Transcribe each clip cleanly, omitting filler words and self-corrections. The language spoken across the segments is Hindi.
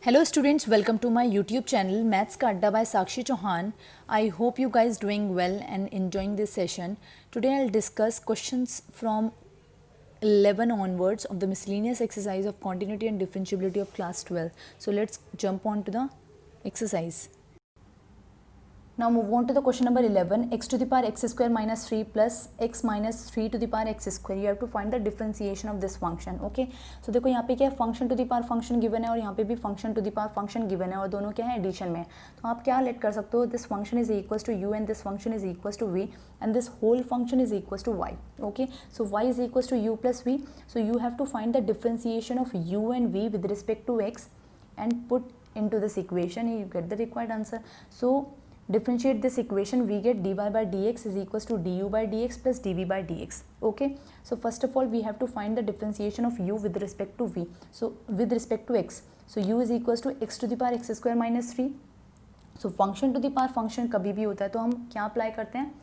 Hello students, welcome to my YouTube channel Maths ka Adda by Sakshi Chauhan. I hope you guys doing well and enjoying this session. Today I'll discuss questions from 11 onwards of the miscellaneous exercise of continuity and differentiability of class 12. So let's jump on to the exercise. Now move on to the question number 11. X to the power x square minus 3 plus x minus 3 to the power x square. You have to find the differentiation of this function. Okay. So देखो यहाँ पे क्या है, function to the power function given है और यहाँ पे भी function to the power function given है और दोनों क्या है, एडिशन में. तो आप क्या लेट कर सकते हो, this function is equal to u and this function is equal to v and this whole function is equal to y. Okay. So y is equal to u plus v. So you have to find the differentiation of u and v with respect to x and put into this equation. You get the required answer. So differentiate this equation, we get dy by dx is equals to du by dx plus dv by dx. Okay. So first of all we have to find the differentiation of u with respect to v. So with respect to x. So u is equals to x to the power x square minus 3. So function to the power function कभी भी होता है तो हम क्या अप्लाई करते हैं,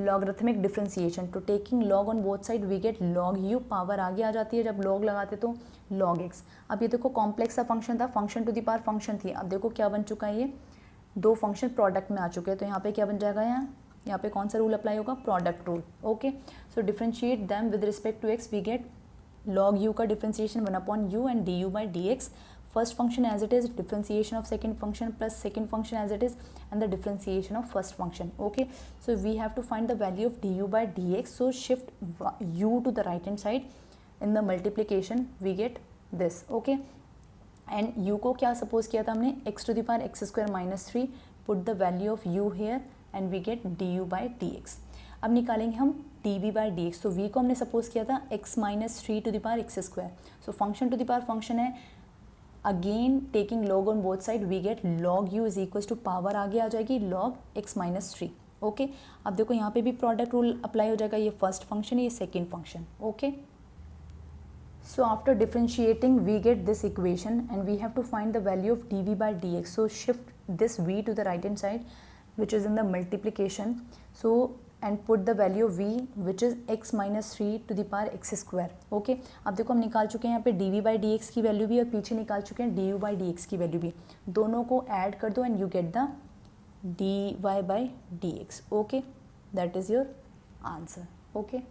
लॉगरिथमिक डिफरेंशिएशन. तो taking log on both side we get log u, power आगे आ जाती है जब लॉग लगाते तो लॉग एक्स. अब ये देखो कॉम्प्लेक्स सा फंक्शन था, function to the power function थी. अब देखो क्या बन चुका है, ये दो फंक्शन प्रोडक्ट में आ चुके हैं. तो यहाँ पे क्या बन जाएगा, यहाँ पे कौन सा रूल अप्लाई होगा, product rule. Okay. So differentiate them with respect to x we get log u का differentiation 1 upon u and du by dx. First function as it is, differentiation of second function plus second function as it is, and the differentiation of first function. Okay. So we have to find the value of du by dx. So shift u to the right hand side. In the multiplication we get this. Okay. And u को क्या suppose किया था हमने, x to the power x square minus 3. Put the value of u here and we get du by dx. अब निकालेंगे हम dv by dx. तो v को हमने सपोज किया था x minus 3 to the power x square. So function to the power function है, again taking log on both side we get log u is equal to power आगे आ जाएगी लॉग x माइनस 3. ओके. अब देखो यहाँ पे भी प्रोडक्ट रूल अप्लाई हो जाएगा, ये फर्स्ट फंक्शन ये second function. Okay. So after differentiating we get this equation and we have to find the value of dv by dx. So shift this v to the right hand side which is in the multiplication. So and put the value of v which is x minus 3 to the power x square. Okay. अब देखो हम निकाल चुके हैं यहाँ पे dv by dx की वैल्यू भी और पीछे निकाल चुके हैं du by dx की वैल्यू भी. दोनों को ऐड कर दो and you get the dy by dx. Okay. That is your answer. Okay.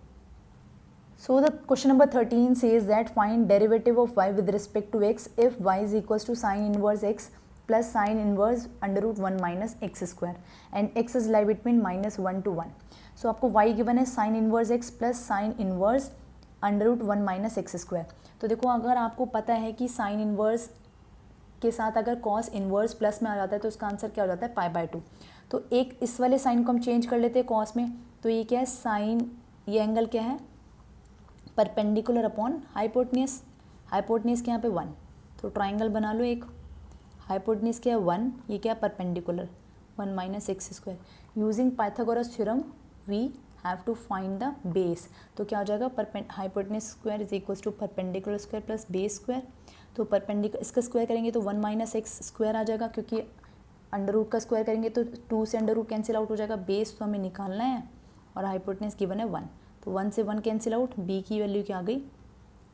So the question number 13 says that find derivative of y with respect to x if y is equals to sine inverse x plus sine inverse under root 1 minus x square and x is lie between minus 1 to 1. So आपको y गिवन है sin inverse x plus sin inverse under root 1 minus x square. तो देखो अगर आपको पता है कि sin inverse के साथ अगर cos inverse प्लस में आ जाता है तो उसका आंसर क्या हो जाता है, पाई बाय 2. तो एक इस वाले साइन को हम चेंज कर लेते हैं cos में. तो ये क्या है, साइन, ये एंगल क्या है, परपेंडिकुलर अपॉन हाइपोटेन्यूस. हाइपोटेन्यूस के यहाँ पे 1, तो ट्राइंगल बना लो एक. हाइपोटेन्यूस क्या है 1, ये क्या है perpendicular 1 minus x square. Using Pythagoras theorem we have to find the base. तो क्या हो जाएगा, hypotenuse square is equal to perpendicular square plus base square. तो परपेंडिकुलर इसका स्क्वायर करेंगे तो 1 माइनस एक्स स्क्वायर आ जाएगा, क्योंकि अंडर रूट का स्क्वायर करेंगे तो 2 से अंडर रूट कैंसिल आउट हो जाएगा. बेस तो हमें निकालना है और हाइपोटेन्यूस गिवन है 1, तो 1 से 1 कैंसिल आउट, b की वैल्यू क्या आ गई,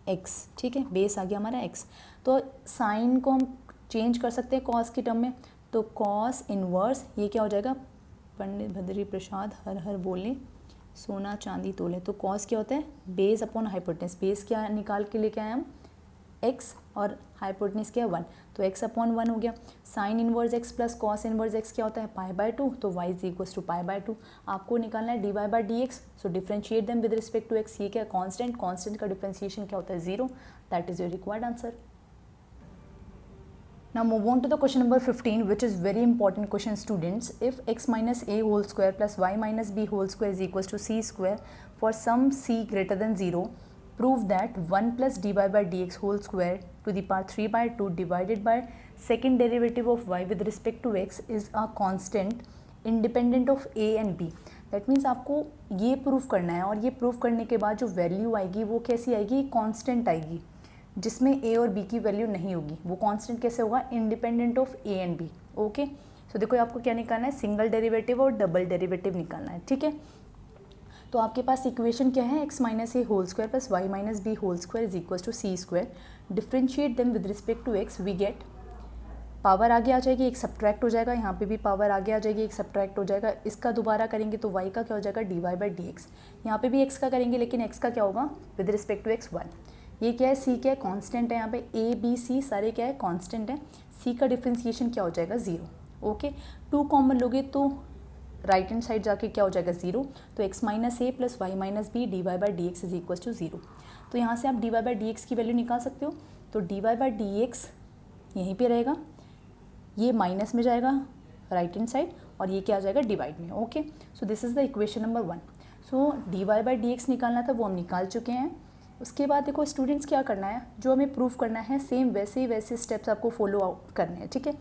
x. ठीक है, बेस आ गया हमारा x. तो साइन को हम चेंज कर सकते हैं कॉस की टर्म में. तो कॉस इनवर्स ये क्या हो जाएगा, पंडित भद्री प्रसाद हर हर बोले सोना चांदी तोले. तो कॉस क्या होता है, बेस अपॉन हाइपोटेन्यूस. बेस क्या निकाल के लेके आए हम, x और हाइपोटेन्यूस क्या है 1, तो x अपॉन 1 हो गया. Sine inverse x plus cos inverse x क्या होता है, पाई बाय 2. तो y is equal to pi by 2. आपको निकालना है dy by dx. So differentiate them with respect to x. ये क्या, कांस्टेंट. कांस्टेंट का डिफरेंशिएशन क्या होता है, 0. That is your required answer. Now move on to the question number 15, which is very important question, students. If x minus a whole square plus y minus b whole square is equals to c square for some c greater than 0, prove that 1 plus dy by dx whole square to the power 3 by 2 divided by second derivative of y with respect to x is a constant independent of a and b. That means आपको ये प्रूफ करना है और ये प्रूफ करने के बाद जो वैल्यू आएगी वो कैसी आएगी, कॉन्स्टेंट आएगी, जिसमें a और b की वैल्यू नहीं होगी. वो कांस्टेंट कैसे होगा, independent of a and b. Okay. So देखो आपको क्या निकालना है, सिंगल डेरिवेटिव और डबल डेरिवेटिव निकालना है. ठीक है. तो आपके पास इक्वेशन क्या है, x minus a whole square plus y minus b whole square is equal to c square. Differentiate them with respect to x we get power आगे आ जाएगी, एक सब्ट्रैक्ट हो जाएगा, यहाँ पे भी पावर आगे आ जाएगी, एक सब्ट्रैक्ट हो जाएगा। इसका दोबारा करेंगे तो y का क्या हो जाएगा, dy बाई डी एक्स। यहाँ पर भी x का करेंगे, लेकिन x का क्या होगा विद रिस्पेक्ट टू x 1। ये क्या है, c क्या है, कांस्टेंट है। यहाँ पे a b c सारे क्या है, कांस्टेंट है। c का डिफ्रेंसिएशन क्या हो जाएगा, 0। ओके, 2 कॉमन लोगे तो राइट हैंड साइड जाके क्या हो जाएगा, 0। तो x minus a plus y minus b d y by d x is equal to 0। तो यहाँ से आप d y by d x की वैल्यू निकाल सकते हो। तो d y by d x यहीं पर रहेगा, ये माइनस में जाएगा राइट हैंड साइड, और ये क्या आ जाएगा, डिवाइड में। Okay, so this is the equation number 1। So d y by d x निकालना था, वो हम निकाल चुके हैं। उसके बाद देखो स्टूडेंट्स क्या करना है, जो हमें प्रूफ करना है सेम वैसे स्टेप्स आपको फॉलो आउट करने हैं, ठीक है।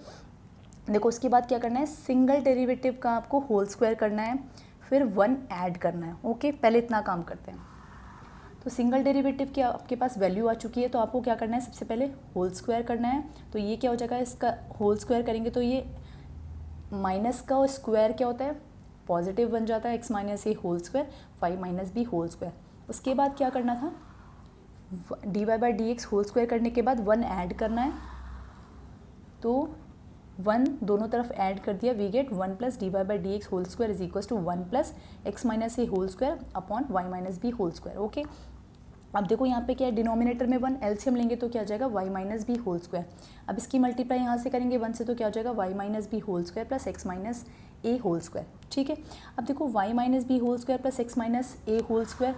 देखो उसके बाद क्या करना है, सिंगल डेरिवेटिव का आपको होल स्क्वायर करना है, फिर 1 ऐड करना है। ओके, पहले इतना काम करते हैं। तो सिंगल डेरिवेटिव की आपके पास वैल्यू आ चुकी है, तो आपको क्या करना है, सबसे पहले होल स्क्वायर करना है। तो ये क्या हो जाएगा, इसका होल स्क्वायर करेंगे तो ये माइनस का स्क्वायर क्या होता है, पॉजिटिव बन जाता है, x minus a whole square 5 minus b whole square. उसके बाद क्या करना था, d y by d x whole square करने के बाद 1 ऐड करना है। तो 1 दोनों तरफ ऐड कर दिया, we get 1 plus d y by d x whole square is equal to 1 plus x minus a whole square upon y minus b whole square. Okay, अब देखो यहाँ पे क्या है, डिनोमिनेटर में 1, एलसीएम लेंगे तो क्या आ जाएगा, y minus b whole square. अब इसकी मल्टीप्लाई यहाँ से करेंगे 1 से, तो क्या हो जाएगा, y minus b whole square plus x minus a whole square. ठीक है, अब देखो y minus b whole square plus x minus a whole square,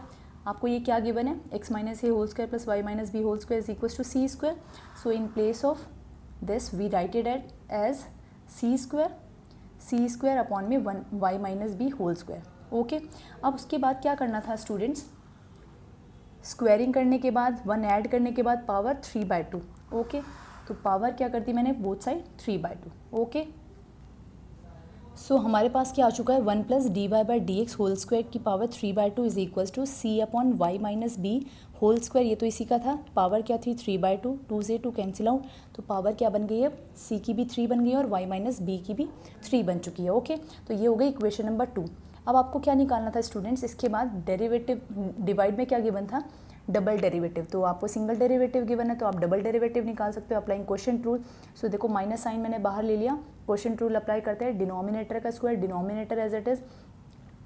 आपको ये क्या गिवन है, x minus a whole square plus y minus b whole square is equal to c square. So in place of this we write it as c square upon में 1 y minus b whole square. Okay, अब उसके बाद क्या करना था स्टूडेंट्स, स्क्वायरिंग करने के बाद 1 ऐड करने के बाद पावर 3/2। ओके, तो पावर क्या करती मैंने, बोथ साइड 3/2। ओके, सो हमारे पास क्या आ चुका है, 1 plus d y by d x whole square की power 3/2 is equal to c upon y minus b whole square. ये तो इसी का था, पावर क्या थी 3/2, 2 से 2 कैंसिल आउट, तो पावर क्या बन गई है, सी की भी 3 बन गई है और वाई माइनस बी की भी 3 बन चुकी है। ओके, तो ये हो गई इक्वेशन नंबर 2। अब आपको क्या निकालना था स्टूडेंट्स, इसके बाद डेरिवेटिव, डिवाइड में क्या गिवन था, डबल डेरिवेटिव। तो आपको सिंगल डेरिवेटिव गिवन है तो आप डबल डेरिवेटिव निकाल सकते हो अप्लाइंग क्वोशिएंट रूल। सो देखो माइनस साइन मैंने बाहर ले लिया, क्वोशिएंट रूल अप्लाई करते हैं, डिनोमिनेटर का square denominator as it is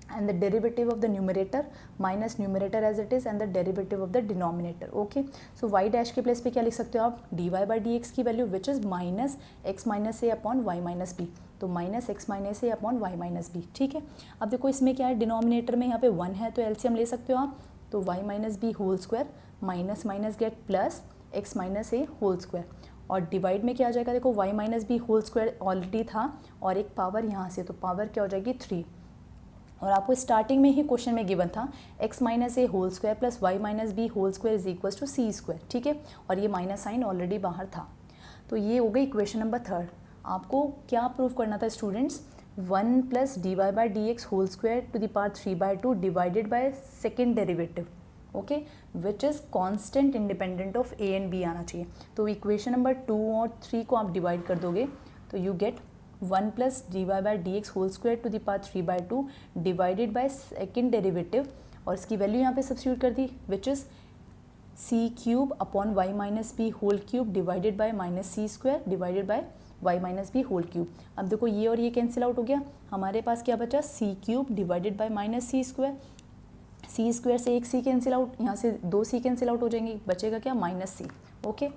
and the derivative of the numerator minus numerator as it is and the derivative of the denominator. Okay, so y dash के प्लेस पे क्या लिख सकते हो आप, dy by dx की value which is minus x minus a upon y minus b, तो minus x minus a upon y minus b. ठीक है, अब देखो इसमें क्या है, डिनोमिनेटर में यहाँ पे 1 है तो एलसीएम ले सकते हो आप, तो y minus b whole square minus minus get plus x minus a whole square, और डिवाइड में क्या आ जाएगा, देखो y minus b whole square already था और एक पावर यहाँ से, तो पावर क्या हो जाएगी 3, और आपको स्टार्टिंग में ही क्वेश्चन में गिवन था x minus a whole square plus y minus b whole square is equal to c square. ठीक है, और ये माइनस साइन ऑलरेडी बाहर था, तो ये हो गई इक्वेशन नंबर 3। आपको क्या प्रूव करना था students, 1 plus d y by d x whole square to the power 3/2 divided by second derivative, okay, which is constant independent of a and b आना चाहिए। तो इक्वेशन नंबर 2 और 3 को आप डिवाइड कर दोगे तो you get 1 plus d y by d x whole square to the power 3/2 divided by second derivative, और इसकी वैल्यू यहाँ पे सब्स्टिट्यूट कर दी which is c cube upon y minus b whole cube divided by minus C square divided by y minus b whole cube. अब देखो ये और ये कैंसिल आउट हो गया, हमारे पास क्या बचा, C cube divided by minus C square, C square से एक सी कैंसिल आउट, यहाँ से 2 सी कैंसिल आउट हो जाएंगे, बचेगा क्या, माइनस सी। ओके,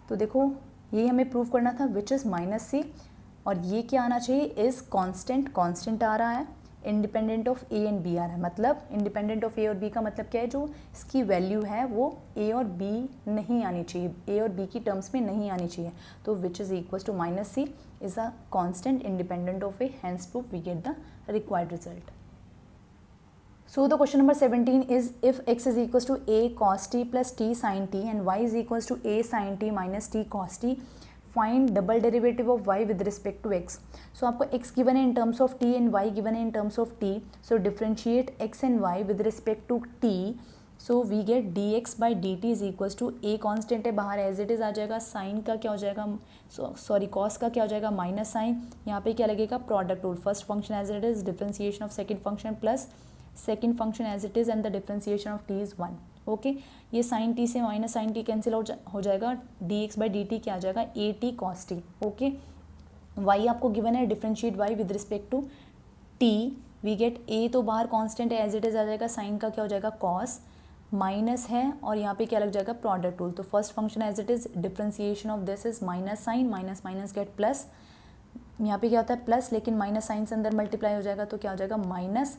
तो देखो ये हमें प्रूव करना था विच इज़ माइनस सी, और ये क्या आना चाहिए, इज़ कांस्टेंट, कांस्टेंट आ रहा है, independent of a and b आ रहा है। मतलब इंडिपेंडेंट ऑफ ए और बी का मतलब क्या है, जो इसकी वैल्यू है वो ए और बी नहीं आनी चाहिए, ए और बी की टर्म्स में नहीं आनी चाहिए, तो which is equal to minus c is a constant independent of a, hence proof we get the required result. So the question number 17 is if x is equals to a cos t plus t sin t and y is equals to a sin t minus t cos t, find double derivative of y with respect to x. So आपको x given है in terms of t and y given है in terms of t. So differentiate x and y with respect to t. So we get dx by dt is equals to a constant है बाहर as it is आ जाएगा, sin का क्या हो जाएगा, सॉरी cos का क्या हो जाएगा माइनस साइन, यहाँ पे क्या लगेगा product rule, first function as it is differentiation of second function plus second function as it is and the differentiation of t is 1. ओके, ये साइन टी से माइनस साइन टी कैंसिल हो जाएगा, d x by d t क्या आ जाएगा, a t cos t. Okay, y आपको गिवन है, differentiate y with respect to t, we get a तो बाहर कांस्टेंट है एज इट इज आ जाएगा, साइन का क्या हो जाएगा कॉस, माइनस है और यहाँ पे क्या लग जाएगा प्रोडक्ट रूल। तो first function as it is, differentiation of this is minus sine, minus minus get plus, यहाँ पे क्या होता है प्लस, लेकिन माइनस साइन से अंदर मल्टीप्लाई हो जाएगा तो क्या हो जाएगा minus,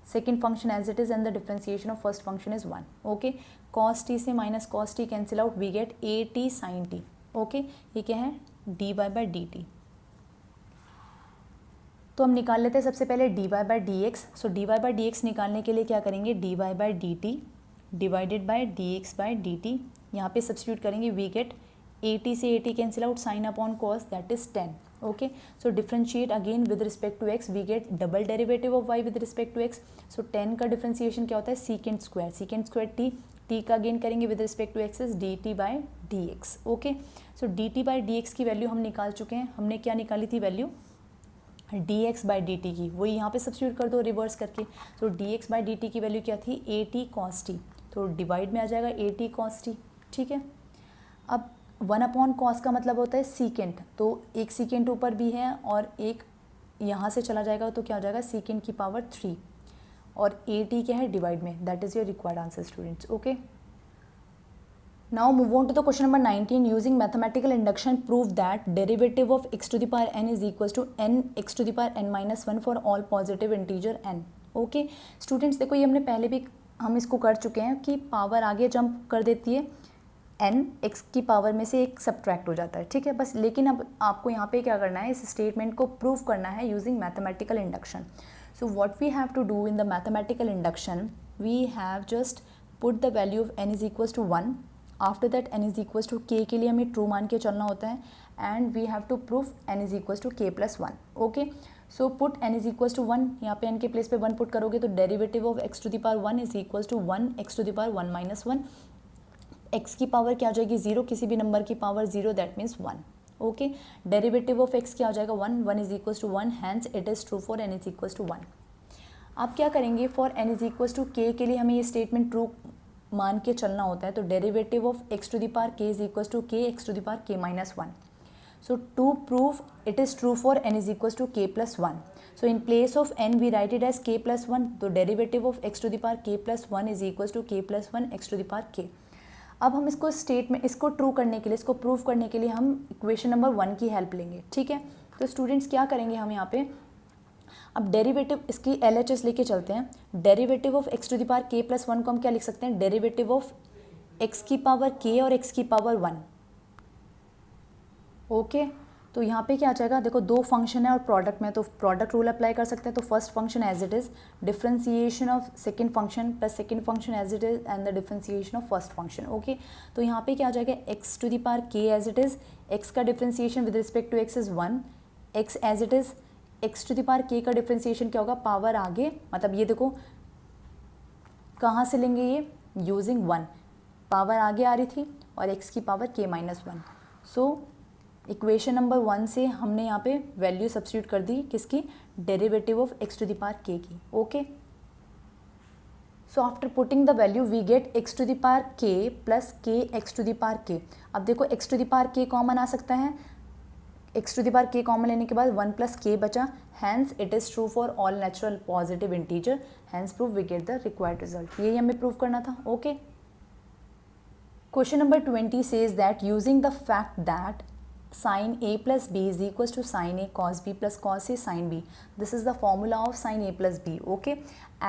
second function as it is and the differentiation of first function is 1। Okay, cos t से minus cos t cancel out, we get a t sine t. Okay, ये क्या है d y by d t. तो हम निकाल लेते हैं सबसे पहले d y by d x. So d y by d x निकालने के लिए क्या करेंगे, d y by d T divided by d x by d t, यहाँ पे सब्सिट्यूट करेंगे, वी गेट ए टी से a t cancel out, sine upon cos that is 10। Okay, so differentiate again with respect to x, we get double derivative of y with respect to x. So 10 का डिफरेंशिएशन क्या होता है सीकेंड स्क्वायर टी, टी का अगेन करेंगे with respect to x is d t by d x. Okay, so D t by d x की वैल्यू हम निकाल चुके हैं, हमने क्या निकाली थी value d x by d t की, वही यहाँ पे सब्सिट्यूट कर दो रिवर्स करके। So d x by d t की वैल्यू क्या थी ए टी कॉस टी, तो डिवाइड में आ जाएगा ए टी कॉस टी। ठीक है, अब 1 अपॉन कॉस का मतलब होता है सीकेंट, तो एक सीकेंट ऊपर भी है और एक यहाँ से चला जाएगा तो क्या हो जाएगा सीकेंट की पावर 3 और ए टी क्या है डिवाइड में, that is your required answer students. Okay, now move on to the question number 19. Using mathematical induction, prove that derivative of x to the power n is equals to n x to the power n minus 1 for all positive integer n. Okay students, देखो ये हमने पहले भी हम इसको कर चुके हैं कि पावर आगे जंप कर देती है, n x की पावर में से एक सब्ट्रैक्ट हो जाता है। ठीक है, बस लेकिन अब आपको यहाँ पे क्या करना है, इस स्टेटमेंट को प्रूव करना है using mathematical induction. So what we have to do in the mathematical induction, we have just put the value of n is equals to 1, after that n is equals to k के लिए हमें ट्रू मान के चलना होता है, and we have to prove n is equals to k plus 1। Okay, so put n is equals to 1, यहाँ पे n के प्लेस पे 1 पुट करोगे तो derivative of x to the power 1 is equals to 1 x to the power 1 minus 1, x की पावर क्या हो जाएगी 0, किसी भी नंबर की power 0 that means 1। Okay, derivative of x क्या हो जाएगा 1, 1 is equals to 1, hence it is true for n is equals to 1। आप क्या करेंगे, for n is equals to k के लिए हमें ये स्टेटमेंट ट्रू मान के चलना होता है, तो derivative of x to the power k is equals to k x to the power k minus 1। So to prove it is true for n is equals to k plus 1, so in place of n we write it as k plus 1, तो derivative of x to the power k plus 1 is equals to k plus 1 x to the power k। अब हम इसको स्टेटमेंट, इसको ट्रू करने के लिए, इसको प्रूव करने के लिए हम इक्वेशन नंबर 1 की हेल्प लेंगे। ठीक है, तो स्टूडेंट्स क्या करेंगे हम यहाँ पे, अब डेरिवेटिव इसकी LHS लेके चलते हैं। Derivative of x to the power k plus 1 को हम क्या लिख सकते हैं, डेरिवेटिव ऑफ x की पावर k और x की पावर 1। ओके, तो यहाँ पे क्या आ जाएगा, देखो दो फंक्शन है और प्रोडक्ट में, तो प्रोडक्ट रूल अप्लाई कर सकते हैं। तो first function as it is, differentiation of second function plus second function as it is and the differentiation of first function. Okay, तो यहाँ पे क्या आ जाएगा, x to the power k as it is, x का differentiation with respect to x is 1, x as it is, x to the power k का डिफरेंशिएशन क्या होगा, पावर आगे, मतलब ये देखो कहाँ से लेंगे, ये यूजिंग 1, पावर आगे आ रही थी और x की power k minus 1। So equation number 1 से हमने यहाँ पे वैल्यू सब्स्टिट्यूट कर दी, किसकी, derivative of x to the power k की। Okay, so after putting the value we get x to the power k plus k x to the power k। अब देखो x to the power k common आ सकता है, x to the power k common लेने के बाद 1 प्लस k बचा, hence it is true for all natural positive integer, hence prove we get the required result. यही हमें प्रूव करना था। Okay, question number 20 says that using the fact that sin a plus b is equals to sin a cos b plus cos a sin b, this is the formula of sin a plus b. Okay,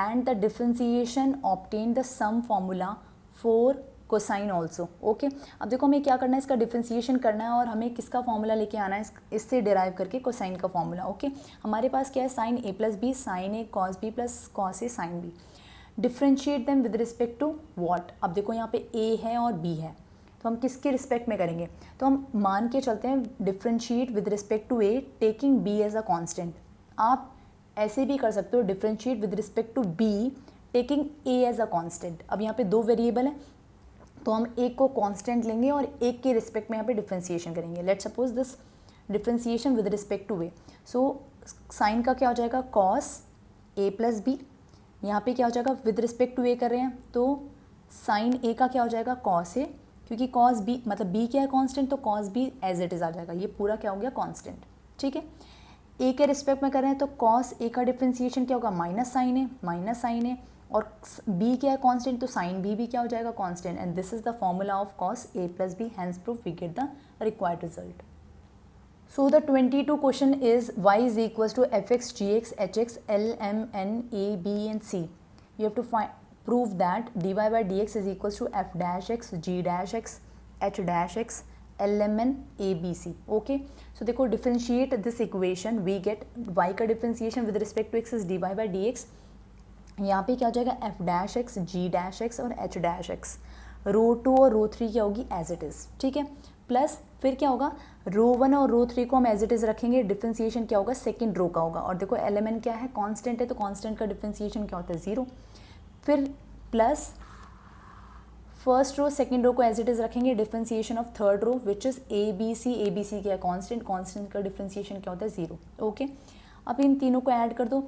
and the differentiation obtained the sum formula for cosine also. Okay, अब देखो हमें क्या करना है, इसका डिफ्रेंसिएशन करना है और हमें किसका फॉर्मूला लेके आना है, इससे डिराइव करके कोसाइन का फॉर्मूला। ओके, हमारे पास क्या है, sine a plus b, sine a cos b plus cos a sine b, differentiate them with respect to what. अब देखो यहाँ पे ए है और बी है, तो हम किसके रिस्पेक्ट में करेंगे, तो हम मान के चलते हैं differentiate with respect to a taking b as a constant. आप ऐसे भी कर सकते हो, differentiate with respect to b taking a as a constant. अब यहाँ पे दो वेरिएबल है, तो हम एक को कांस्टेंट लेंगे और एक के रिस्पेक्ट में यहाँ पे डिफ्रेंशिएशन करेंगे। Let's suppose this differentiation with respect to a, so sine का क्या हो जाएगा, कॉस ए प्लस बी, यहाँ पे क्या हो जाएगा, विद रिस्पेक्ट टू ए कर रहे हैं तो साइन ए का क्या हो जाएगा, कॉस ए, क्योंकि कॉस बी मतलब बी क्या है कांस्टेंट, तो cos b as it is आ जाएगा, ये पूरा क्या हो गया कांस्टेंट, ठीक है। ए के रिस्पेक्ट में कर रहे हैं तो कॉस ए का डिफ्रेंसिएशन क्या होगा, माइनस साइन ए, और बी क्या है कांस्टेंट, तो साइन बी क्या हो जाएगा constant, and this is the formula of cos a plus b, hence proof we get the required result. So the 22 question is y is equals to fx, gx, hx, l, m, n, a, b and c. You have to prove that dy by dx is equals to f dash x, g dash x, h dash x, l, m, n, a, b, c. Okay. So देखो differentiate this equation, we get y का differentiation with respect to x is dy by dx. यहाँ पे क्या हो जाएगा, f dash x, g dash x और h dash x. रो 2 और रो 3 क्या होगी, एज इट इज़, ठीक है. प्लस फिर क्या होगा, रो 1 और रो 3 को हम एज इट इज़ रखेंगे, डिफ्रेंसिएशन क्या होगा, सेकंड रो का होगा. और देखो एलिमेंट क्या है, कांस्टेंट है, तो कांस्टेंट का डिफ्रेंसिएशन क्या होता है, 0. फिर plus first row second row को एज इट इज़ रखेंगे, differentiation of third row which is a b c क्या है, कांस्टेंट का डिफ्रेंसिएशन क्या होता है, 0. ओके. अब इन तीनों को ऐड कर दो.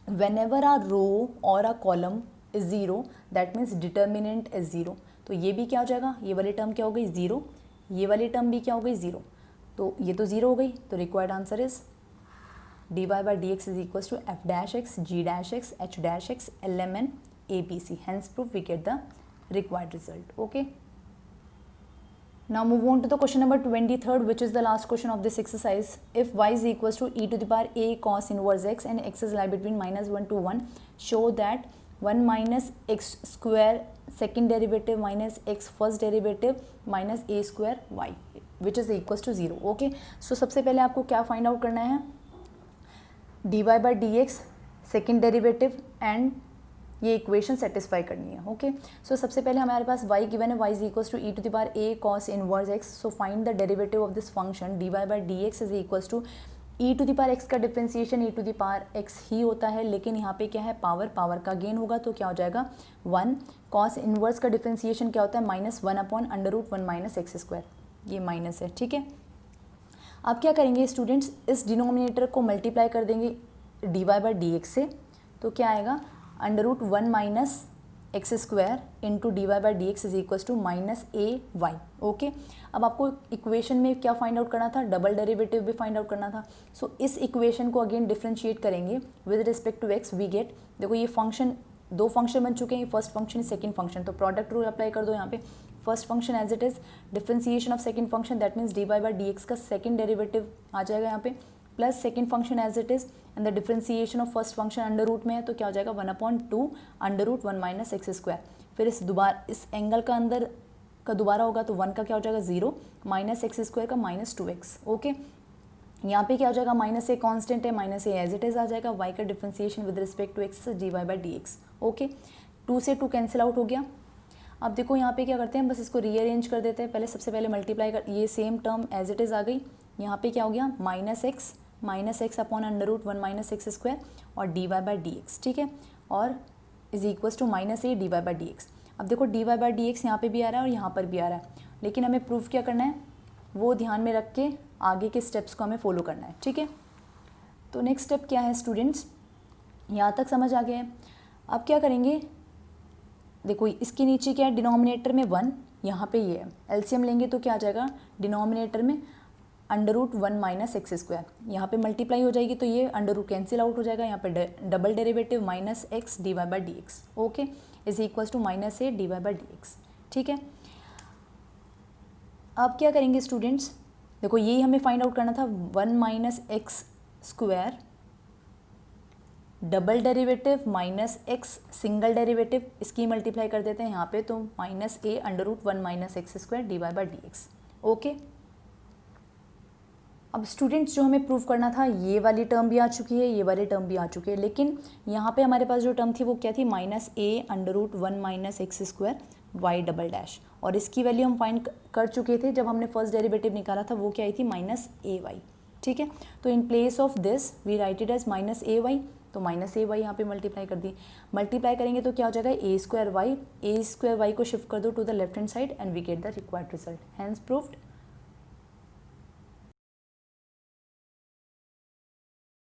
व्हेनेवर अ रो और a column is 0 that means determinant is 0. तो ये भी क्या हो जाएगा, ये वाली टर्म क्या हो गई, 0, ये वाली टर्म भी क्या हो गई, 0. तो ये तो 0 हो गई, तो required answer is dy by dx is equals to f dash x, g dash x, h dash x, l, m, n, a, b, c. Hence proof we get the required result. Okay. Now move on to the question number 23rd, which is the last question of this exercise. If y is equals to e to the power a cos inverse x and x is lie between -1 to 1, show that 1 minus x square second derivative minus x first derivative minus a square y which is equals to 0. Okay. So सबसे पहले आपको क्या फाइंड आउट करना है, dy by dx second derivative and ये इक्वेशन सेटिस्फाई करनी है. ओके. सो सबसे पहले हमारे पास y गिवन है, y is equals to e to the power a cos inverse x. So find the derivative of this function dy by dx is equals to e to the power x का differentiation e to the power x ही होता है, लेकिन यहाँ पे क्या है, पावर का गेन होगा, तो क्या हो जाएगा 1. cos इनवर्स का डिफ्रेंसिएशन क्या होता है, -1/√1 माइनस एक्स स्क्वायर, ये माइनस है, ठीक है. अब क्या करेंगे स्टूडेंट्स, इस डिनोमिनेटर को मल्टीप्लाई कर देंगे dy by dx से, तो क्या आएगा, √1 minus x square into d y by d x is equals to minus a y. Okay. अब आपको इक्वेशन में क्या फाइंड आउट करना था, डबल डेरिवेटिव भी फाइंड आउट करना था. सो इस इक्वेशन को अगेन डिफ्रेंशिएट करेंगे with respect to x. We get, देखो ये फंक्शन, दो फंक्शन बन चुके हैं, फर्स्ट फंक्शन सेकंड फंक्शन, तो प्रोडक्ट रूल अप्लाई कर दो यहाँ पे. First function as it is differentiation of second function, that means d y by d x का सेकंड डेरिवेटिव आ जाएगा यहाँ पे, plus second function as it is and the differentiation of first function under root में है, तो क्या हो जाएगा 1/2 √1 माइनस एक्स स्क्वायर. फिर इस एंगल का अंदर का दोबारा होगा, तो 1 का क्या हो जाएगा 0 माइनस एक्स स्क्वायर का -2x. ओके. यहाँ पे क्या हो जाएगा, माइनस ए कॉन्स्टेंट है, minus a as it is आ जाएगा, y का differentiation with respect to x d y by d x. Okay. 2 से 2 कैंसिल आउट हो गया. अब देखो यहाँ पे क्या करते हैं, बस इसको रीअरेंज कर देते हैं. पहले सबसे पहले मल्टीप्लाई कर, ये same term as it is आ गई. यहाँ पे क्या हो गया, minus x upon √1 minus x square और d y by d x, ठीक है, और is equals to minus a d y by d x. अब देखो d y by d x यहाँ पे भी आ रहा है और यहाँ पर भी आ रहा है, लेकिन हमें प्रूफ क्या करना है, वो ध्यान में रख के आगे के स्टेप्स को हमें फॉलो करना है, ठीक है. तो नेक्स्ट स्टेप क्या है स्टूडेंट्स, यहाँ तक समझ आ गया है. अब क्या करेंगे, देखो इसके नीचे क्या है, डिनोमिनेटर में 1, यहाँ पे ये है, एलसीएम लेंगे तो क्या आ जाएगा, डिनोमिनेटर में √1 माइनस एक्स स्क्वायर, यहाँ पे मल्टीप्लाई हो जाएगी, तो ये अंडर रूट कैंसिल आउट हो जाएगा. यहाँ पे double derivative minus x d y by d x. Okay. Is equals to minus a d y by d x, ठीक है. अब क्या करेंगे स्टूडेंट्स, देखो यही हमें फाइंड आउट करना था, 1 minus x square double derivative minus x single derivative, इसकी मल्टीप्लाई कर देते हैं यहाँ पे, तो minus a √1 minus x square d y by d x. Okay. अब स्टूडेंट्स जो हमें प्रूव करना था, ये वाली टर्म भी आ चुकी है, ये वाली टर्म भी आ चुकी है, लेकिन यहाँ पे हमारे पास जो टर्म थी वो क्या थी, minus a √1 minus x square y double dash, और इसकी वैल्यू हम फाइंड कर चुके थे जब हमने फर्स्ट डेरिवेटिव निकाला था, वो क्या आई थी, माइनस ए वाई, ठीक है. तो in place of this we write it as minus a y, तो माइनस ए वाई यहाँ पे मल्टीप्लाई कर दी. मल्टीप्लाई करेंगे तो क्या हो जाएगा, ए स्क्वायर वाई को शिफ्ट कर दो to the left hand side and we get the required result. Hence proved.